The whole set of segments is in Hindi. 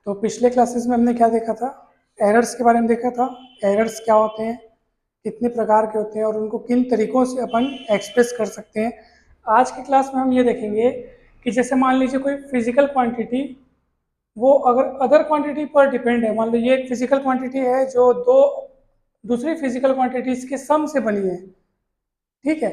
तो पिछले क्लासेस में हमने क्या देखा था? एरर्स के बारे में देखा था। एरर्स क्या होते हैं, कितने प्रकार के होते हैं और उनको किन तरीकों से अपन एक्सप्रेस कर सकते हैं। आज की क्लास में हम ये देखेंगे कि जैसे मान लीजिए कोई फिजिकल क्वांटिटी, वो अगर अदर क्वांटिटी पर डिपेंड है। मान लो ये एक फिजिकल क्वांटिटी है जो दो दूसरी फिजिकल क्वांटिटीज के सम से बनी है, ठीक है।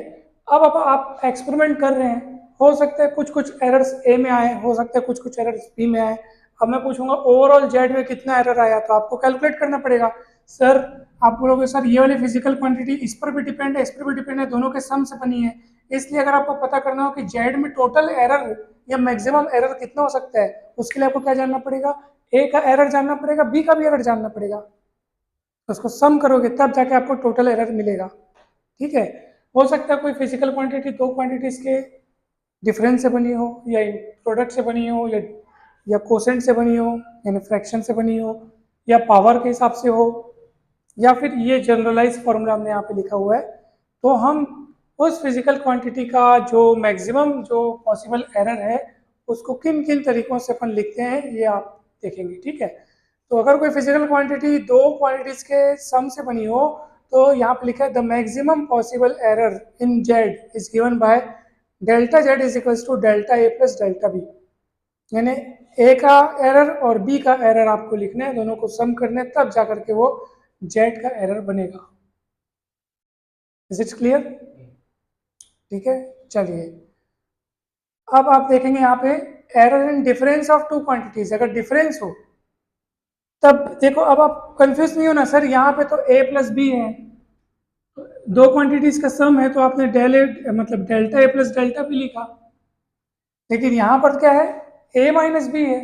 अब आप एक्सपेरिमेंट कर रहे हैं, हो सकता है कुछ कुछ एरर्स ए में आए, हो सकता है कुछ कुछ एरर्स बी में आए। अब मैं पूछूंगा ओवरऑल जेड में कितना एरर आया, तो आपको कैलकुलेट करना पड़ेगा। सर आप बोलोगे सर ये वाली फिजिकल क्वांटिटी इस पर भी डिपेंड है, इस पर भी डिपेंड है, दोनों के सम से बनी है। इसलिए अगर आपको पता करना हो कि जेड में टोटल एरर या मैक्सिमम एरर कितना हो सकता है, उसके लिए आपको क्या जानना पड़ेगा? ए का एरर जानना पड़ेगा, बी का भी एरर जानना पड़ेगा। तो उसको सम करोगे तब जाके आपको टोटल एरर मिलेगा, ठीक है। हो सकता है कोई फिजिकल क्वांटिटी दो क्वांटिटीज के डिफरेंस से बनी हो, या प्रोडक्ट से बनी हो, या कोसेंट से बनी हो, यानी फ्रैक्शन से बनी हो, या पावर के हिसाब से हो, या फिर ये जनरलाइज फॉर्मूला हमने यहाँ पे लिखा हुआ है। तो हम उस फिजिकल क्वांटिटी का जो मैक्सिमम जो पॉसिबल एरर है उसको किन किन तरीकों से अपन लिखते हैं ये आप देखेंगे, ठीक है। तो अगर कोई फिजिकल क्वांटिटी दो क्वांटिटीज के सम से बनी हो, तो यहाँ पे लिखा है the maximum possible error in Z is given by delta Z is equals to delta A plus delta B. यानी ए का एरर और बी का एरर आपको लिखना है, दोनों को सम करना है, तब जाकर के वो जेड का एरर बनेगा। Is it clear? ठीक है, चलिए अब आप देखेंगे यहाँ पे error in difference of two quantities. अगर डिफरेंस हो तब देखो, अब आप कंफ्यूज नहीं होना, सर यहाँ पे तो a प्लस बी है, दो क्वांटिटीज का सम है, तो आपने डेल ए मतलब delta A plus delta B लिखा। लेकिन यहाँ पर क्या है, a माइनस बी है,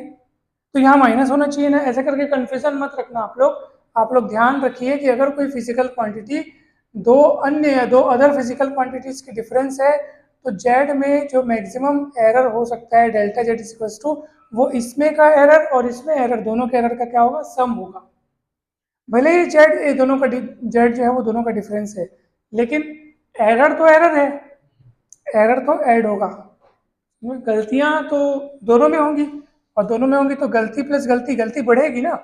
तो यहाँ माइनस होना चाहिए ना। ऐसा करके कंफ्यूजन मत रखना आप लोग ध्यान रखिए कि अगर कोई फिजिकल क्वांटिटी दो अन्य या दो अदर फिजिकल क्वांटिटीज की डिफरेंस है, तो जेड में जो मैक्सिमम एरर हो सकता है delta Z is equals to, वो इसमें का एरर और इसमें एरर, दोनों के एरर का क्या होगा, सम होगा। भले ही जेड दोनों का जेड जो है वो दोनों का डिफरेंस है, लेकिन एरर तो एरर है, एरर तो ऐड होगा। गलतियां तो दोनों में होंगी, और दोनों में होंगी तो गलती प्लस गलती, गलती बढ़ेगी ना,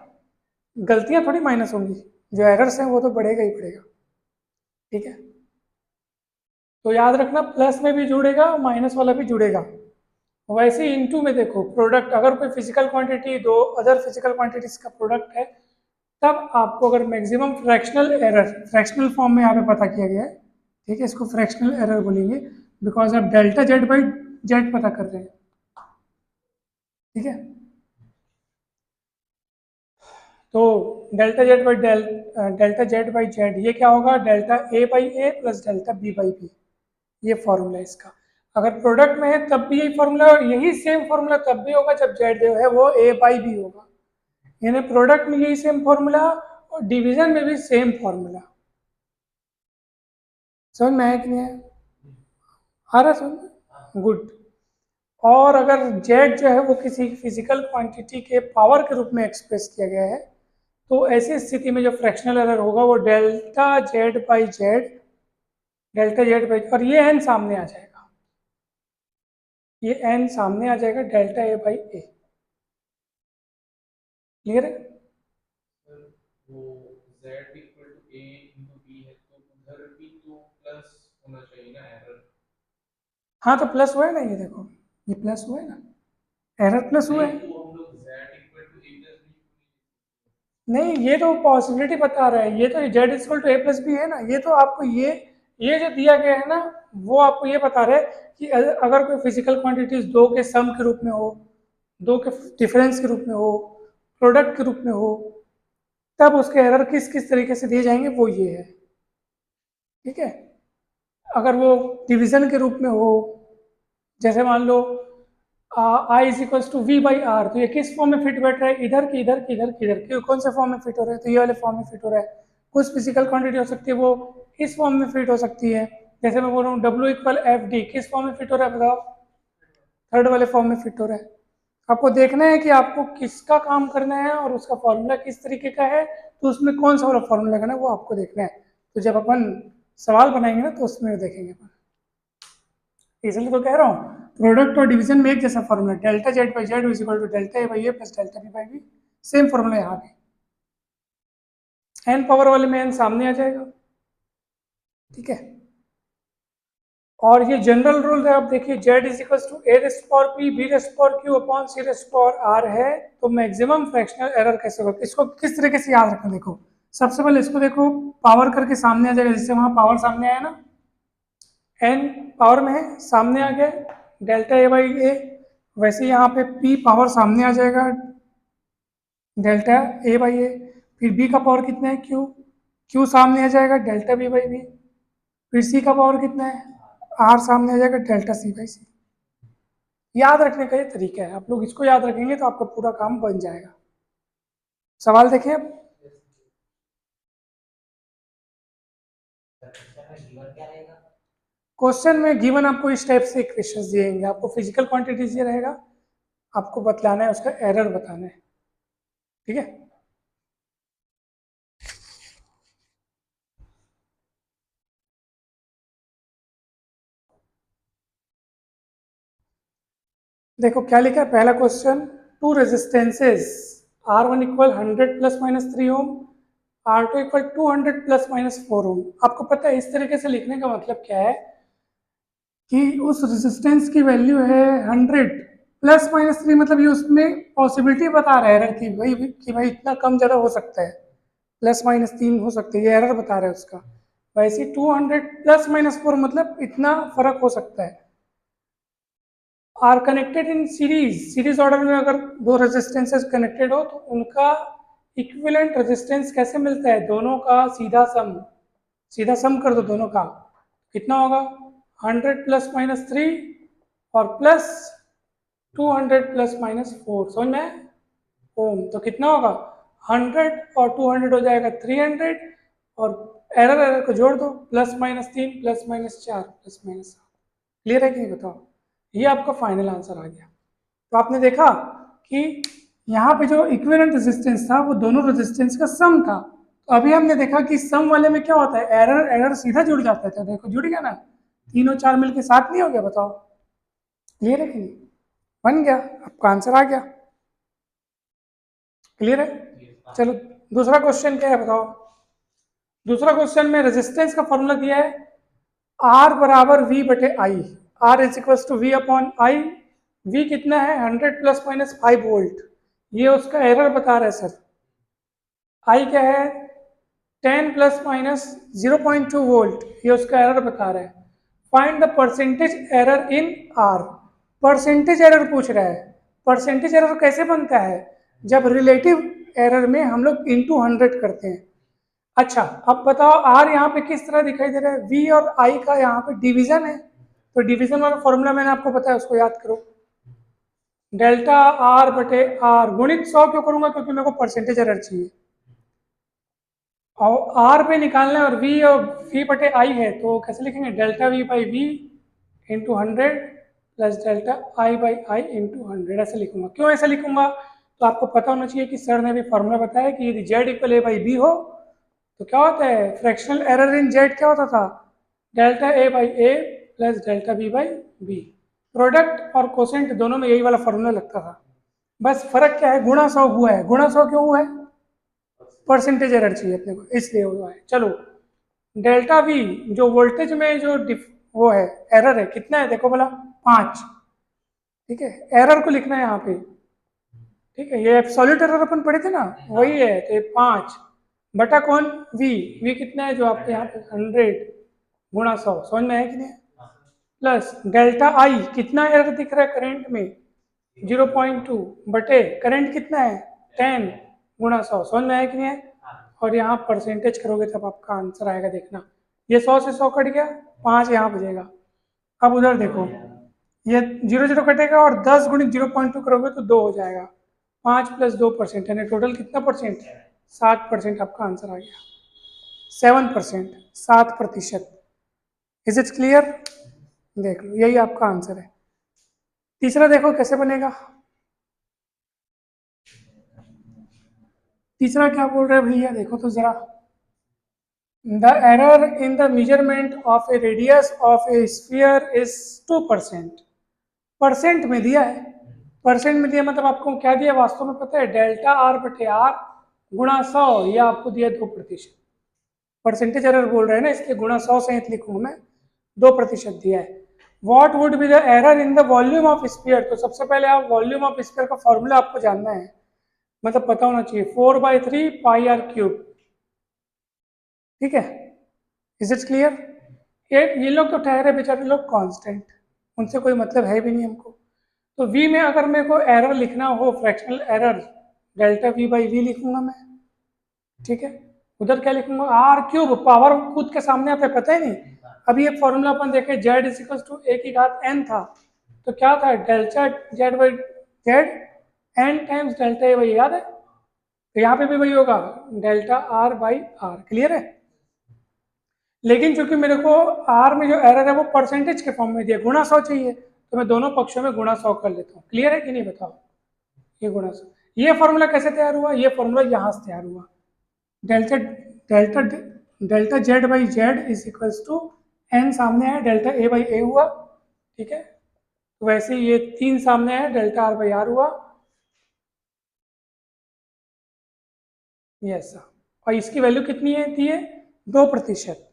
गलतियां थोड़ी माइनस होंगी। जो एरर्स हैं वो तो बढ़ेगा ही बढ़ेगा, ठीक है। तो याद रखना प्लस में भी जुड़ेगा, माइनस वाला भी जुड़ेगा। वैसे ही इनटू में देखो, प्रोडक्ट अगर कोई फिजिकल क्वांटिटी दो अदर फिजिकल क्वांटिटीज का प्रोडक्ट है, तब आपको अगर maximum fractional error, fractional form में यहाँ पे पता किया गया है, ठीक है, इसको फ्रैक्शनल एरर बोलेंगे, बिकॉज आप डेल्टा जेड बाई जेड पता कर रहे हैं, ठीक है। तो delta Z by delta Z by Z ये क्या होगा, delta A by A plus delta B by B, ये फॉर्मूला है इसका। अगर प्रोडक्ट में है तब भी यही फॉर्मूला, यही सेम फॉर्मूला तब भी होगा जब जेड जो है वो ए बाई बी होगा। यानी प्रोडक्ट में यही सेम फॉर्मूला और डिवीजन में भी सेम फॉर्मूला। समझ में आया कि नहीं आया? आ रहा समझ? गुड। और अगर जेड जो है वो किसी फिजिकल क्वांटिटी के पावर के रूप में एक्सप्रेस किया गया है, तो ऐसी स्थिति में जो फ्रैक्शनल एरर होगा वो delta Z by Z, delta Z by, और ये एन सामने आ जाएगा, ये एन सामने आ जाएगा, delta A by A. Clear है? वो z equal to a into b है, तो उधर भी तो प्लस होना चाहिए ना एरर। हाँ तो प्लस हुआ है ना, ये देखो ये प्लस हुआ है ना, एरर प्लस हुआ है। तो हम लोग z equal to a plus b। नहीं, ये तो पॉसिबिलिटी बता रहा है, ये तो Z equal to A plus B है ना, ये तो आपको ये जो दिया गया है ना, वो आपको ये बता रहा है कि अगर कोई फिजिकल क्वांटिटीज दो के सम के रूप में हो, दो के डिफरेंस के रूप में हो, प्रोडक्ट के रूप में हो, तब उसके एरर किस किस तरीके से दिए जाएंगे, वो ये है, ठीक है। अगर वो डिवीजन के रूप में हो, जैसे मान लो I is equals to V by R, तो ये किस फॉर्म में फिट बैठ रहा है, इधर की इधर की इधर की इधर की, कौन से फॉर्म में फिट हो रहा है, तो ये वाले फॉर्म में फिट हो रहा है। कुछ फिजिकल क्वांटिटी हो सकती है वो इस फॉर्म में फिट हो सकती है, जैसे मैं बोल रहा हूँ डब्ल्यू इक्वल एफ डी, किस फॉर्म में फिट हो रहा है बताओ, थर्ड वाले फॉर्म में फिट हो रहा है। आपको देखना है कि आपको किसका काम करना है और उसका फॉर्मूला किस तरीके का है, तो उसमें कौन सा वाला फॉर्मूला लगाना है वो आपको देखना है। तो जब अपन सवाल बनाएंगे ना तो उसमें देखेंगे अपन, इसलिए तो कह रहा हूँ प्रोडक्ट और डिवीजन में एक जैसा formula, delta Z by Z is equal to delta A by A plus delta B by B. Same formula यहाँ भी, n पावर वाले में n सामने आ जाएगा, ठीक है। और ये जनरल रूल है, आप देखिए z is equal to a raised power p b raised power q upon c raised power r है, तो मैक्सिमम फ्रैक्शनल एरर कैसे होगा, इसको किस तरीके से याद रखना, देखो सबसे पहले इसको देखो पावर करके सामने आ जाएगा, जैसे वहां पावर सामने आया ना, n पावर में है सामने आ गया डेल्टा a बाई ए, वैसे यहाँ पे p पावर सामने आ जाएगा डेल्टा a बाई ए, फिर b का पावर कितना है q सामने आ जाएगा डेल्टा b बाई बी, फिर c का पावर कितना है r सामने आ जाएगा डेल्टा c बाई सी। याद रखने का ये तरीका है, आप लोग इसको याद रखेंगे तो आपका पूरा काम बन जाएगा। सवाल देखें अब, क्वेश्चन में गिवन आपको इस टाइप से क्वेश्चंस दिएंगे, आपको फिजिकल क्वांटिटीज ये रहेगा, आपको बतलाना है उसका एरर बताना है, ठीक है। देखो क्या लिखा है पहला question, two resistances R1 equal 100 plus minus 3 ohm, R2 equal 200 plus minus 4 ohm. आपको पता है इस तरीके से लिखने का मतलब क्या है कि उस रेजिस्टेंस की वैल्यू है 100 प्लस माइनस 3, मतलब ये उसमें पॉसिबिलिटी बता रहा है एरर की, भाई इतना कम ज़्यादा हो सकता है, प्लस माइनस 3 हो सकते हैं, ये एरर बता रहा है उसका। वैसे 200 प्लस माइनस 4 मतलब इतना फर्क हो सकता है। Are connected in series order में अगर दो रेजिस्टेंसेस कनेक्टेड हो तो उनका इक्विवेलेंट रेजिस्टेंस कैसे मिलता है, दोनों का सीधा सम कर दो दोनों का, कितना होगा 100 प्लस माइनस 3 और प्लस 200 प्लस माइनस 4, समझ में ओम, तो कितना होगा 100 और 200 हो जाएगा 300, और एरर को जोड़ दो, plus minus 3 plus minus 4 plus minus 7। Clear है कि नहीं बताओ, ये आपका फाइनल आंसर आ गया। तो आपने देखा कि यहाँ पे जो इक्विवेलेंट रेजिस्टेंस था वो दोनों रेजिस्टेंस का सम था, तो अभी हमने देखा कि सम वाले में क्या होता है, एरर सीधा जुड़ जाता है, तो देखो जुड़ गया ना, 3 और 4 मिलके 7 नहीं हो गया, बताओ क्लियर है कि नहीं, बन गया, आपका आंसर आ गया, क्लियर है। चलो दूसरा क्वेश्चन क्या है बताओ, दूसरा क्वेश्चन में रेजिस्टेंस का फॉर्मूला दिया है R बराबर V बटे I, R is equal to V upon I, V कितना है 100 प्लस माइनस 5 वोल्ट, ये उसका एरर बता रहा है सर, I क्या है 10 प्लस माइनस 0.2 वोल्ट, ये उसका एरर बता रहा है। Find the percentage error in R, percentage error पूछ रहा है, परसेंटेज एरर कैसे बनता है, जब रिलेटिव एरर में हम लोग इंटू 100 करते हैं। अच्छा अब बताओ R यहाँ पे किस तरह दिखाई दे रहा है, V और I का यहाँ पे डिवीजन है, तो डिवीजन वाला फॉर्मूला मैंने आपको बताया उसको याद करो, डेल्टा R बटे R गुणित 100 क्यों करूंगा, क्योंकि मेरे को परसेंटेज एरर चाहिए, और R पे निकालना है, और V बटे I है, तो कैसे लिखेंगे delta V by V into 100 plus delta I by I into 100, ऐसे लिखूंगा। क्यों ऐसे लिखूंगा, तो आपको पता होना चाहिए कि सर ने भी फॉर्मूला बताया कि यदि Z equal A by B हो तो क्या होता है, फ्रैक्शनल एरर इन Z क्या होता था, delta A by A plus delta B by B, product और कोसेंट दोनों में यही वाला फॉर्मूला लगता था, बस फर्क क्या है, गुणा 100 हुआ है, गुणा 100 क्यों हुआ है, परसेंटेज एरर चाहिए अपने को इसलिए हुआ है। चलो डेल्टा V जो वोल्टेज में जो वो है एरर है कितना है, देखो बोला 5, ठीक है, एरर को लिखना है यहाँ पे, ठीक है, ये एब्सोल्यूट एरर अपन पढ़े थे ना, वही है, तो 5 बटा कौन V कितना है जो आपके यहाँ पे 100 गुणा 100, समझ में है कि नहीं, प्लस डेल्टा I कितना एरर दिख रहा है करंट में 0.2 बटे करंट कितना है 10 गुणा 100, समझ में है कि नहीं है, और यहाँ परसेंटेज करोगे तब आपका आंसर आएगा, देखना ये 100 से 100 कट गया, 5 यहाँ बचेगा। अब उधर देखो ये 0 कटेगा और 10 गुणित 0.2 करोगे तो 2 हो जाएगा, 5 प्लस 2% यानी टोटल कितना परसेंट, 7% आपका आंसर आ गया, 7%, 7%। इज इट क्लियर, देख लो यही आपका आंसर है। तीसरा देखो कैसे बनेगा, तीसरा क्या बोल रहे हैं भैया, देखो तो जरा, the error in the measurement of A radius of A sphere is 2%, percent में दिया है परसेंट में दिया मतलब आपको क्या दिया वास्तव में पता है, डेल्टा आर बटे आर गुणा 100, ये आपको दिया 2%। परसेंटेज एरर बोल रहे हैं ना, इसलिए गुणा 100 सहित लिखूंगा मैं, 2% दिया है। What would be the error in the volume of sphere? तो सबसे पहले आप वॉल्यूम ऑफ स्फीयर का फॉर्मूला आपको जानना है, मतलब पता होना चाहिए, 4/3 पाई आर क्यूब। ठीक है, इज इट क्लियर? ये लोग तो ठहरे बेचारे लोग कांस्टेंट, उनसे कोई मतलब है भी नहीं हमको। तो v में अगर मेरे को एरर लिखना हो, fractional error, delta v by V लिखूंगा मैं। ठीक है, उधर क्या लिखूंगा, आर क्यूब, पावर खुद के सामने आता है, पता ही नहीं। अभी ये फॉर्मूला अपन देखे, Z is equal to A की घात एन था, तो क्या था, delta Z by Z N times delta A by, याद है? तो यहाँ पे भी वही होगा, delta R by R. Clear है? लेकिन चूंकि मेरे को आर में जो एरर है वो परसेंटेज के फॉर्म में दिया, गुणा 100 चाहिए, तो मैं दोनों पक्षों में गुणा 100 कर लेता हूँ। क्लियर है कि नहीं बताओ? ये गुणा 100, ये फॉर्मूला कैसे तैयार हुआ? ये फॉर्मूला यहाँ से तैयार हुआ, delta delta delta Z by Z is equals to N सामने है, डेल्टा ए बाई ए हुआ। ठीक है, तो वैसे ये 3 सामने है, डेल्टा आर बाई आर हुआ। यस, और इसकी वैल्यू कितनी है दी है, 2%।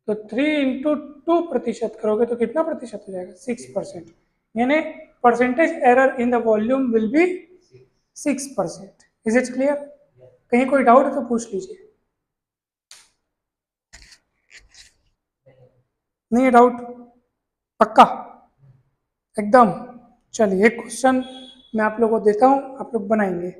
तो 3 इंटू 2% करोगे तो कितना प्रतिशत हो जाएगा, 6%। यानी percentage error in the volume will be 6%। Is it clear? कहीं कोई डाउट है तो पूछ लीजिए। नहीं है डाउट? पक्का एकदम? चलिए एक क्वेश्चन मैं आप लोगों को देता हूं, आप लोग बनाएंगे।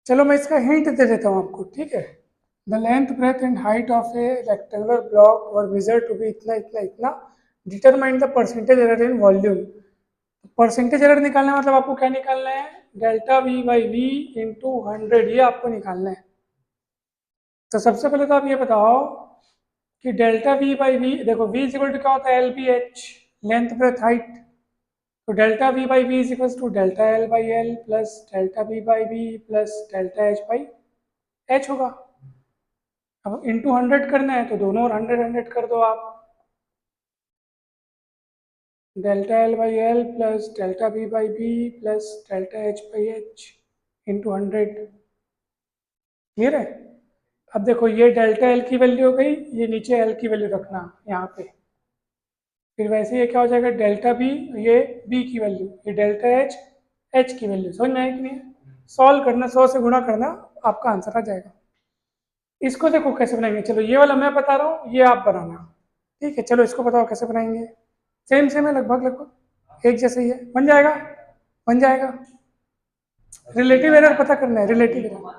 चलो मैं इसका हिंट दे देता हूँ आपको, ठीक है। The length breadth and height of a rectangular block और मेजर टू बी इतना इतना इतना, determine the percentage error in volume. Percentage error निकालना मतलब आपको क्या निकालना है, delta V by V into 100, ये आपको निकालना है। तो सबसे पहले तो आप ये बताओ कि डेल्टा वी बाई वी, देखो वी इज इक्वल टू क्या होता है, L B H, length breadth height. तो delta V by V is equal to delta L by L plus delta V by V plus delta H by H होगा। अब इंटू 100 करना है तो दोनों और 100 कर दो आप, delta L by L plus delta B by B plus delta H by H into 100। Clear है? अब देखो ये डेल्टा एल की वैल्यू हो गई, ये नीचे एल की वैल्यू रखना यहाँ पे, फिर वैसे ये क्या हो जाएगा, डेल्टा बी, ये बी की वैल्यू, ये डेल्टा एच, एच की वैल्यू। समझ में आया कि नहीं? सॉल्व करना, 100 से गुणा करना, आपका आंसर आ जाएगा। इसको देखो कैसे बनाएंगे, चलो ये वाला मैं बता रहा हूँ, ये आप बनाना। ठीक है, चलो इसको बताओ कैसे बनाएंगे। सेम सेम है, लगभग लगभग एक जैसे ही है, बन जाएगा, बन जाएगा। रिलेटिव एरर पता करना है, रिलेटिव एरर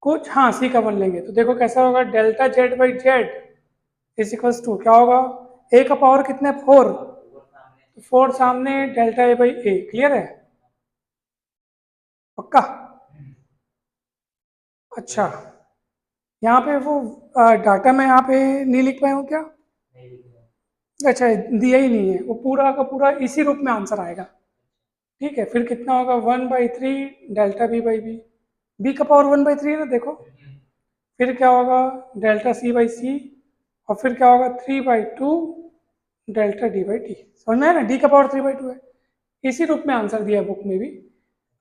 कुछ, हाँ सी का वन लेंगे तो देखो कैसा होगा, delta Z by Z is equals to क्या होगा, ए का पावर कितना है, 4, तो 4 सामने, delta A by A. Clear है? पक्का? अच्छा, यहाँ पे वो डाटा में यहाँ पे नहीं लिख पाया हूँ क्या? अच्छा, दिया ही नहीं है, वो पूरा का पूरा इसी रूप में आंसर आएगा। ठीक है, फिर कितना होगा, 1/3 delta B by B, B का पावर 1/3 है ना, देखो। फिर क्या होगा, डेल्टा सी बाई सी, और फिर क्या होगा, 3/2 डेल्टा डी बाई डी। समझ में है ना, डी का पावर 3/2 है। इसी रूप में आंसर दिया बुक में भी।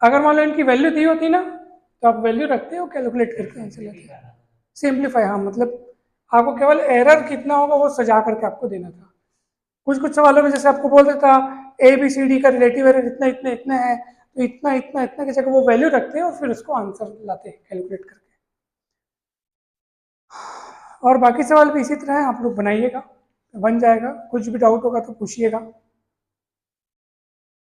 अगर मान लो इनकी वैल्यू दी होती ना, तो आप वैल्यू रखते हो, कैलकुलेट करके आंसर लेते हैं। सिंप्लीफाई, हाँ, मतलब आपको केवल एरर कितना होगा वो सजा करके आपको देना था। कुछ कुछ सवालों में जैसे आपको बोल देता ए बी सी डी का रिलेटिव एरर इतना इतना इतना है, तो इतना इतना इतना की जगह वो वैल्यू रखते हैं और फिर उसको आंसर लाते हैं कैलकुलेट करके। और बाकी सवाल भी इसी तरह है, आप लोग बनाइएगा, बन जाएगा। कुछ भी डाउट होगा तो पूछिएगा।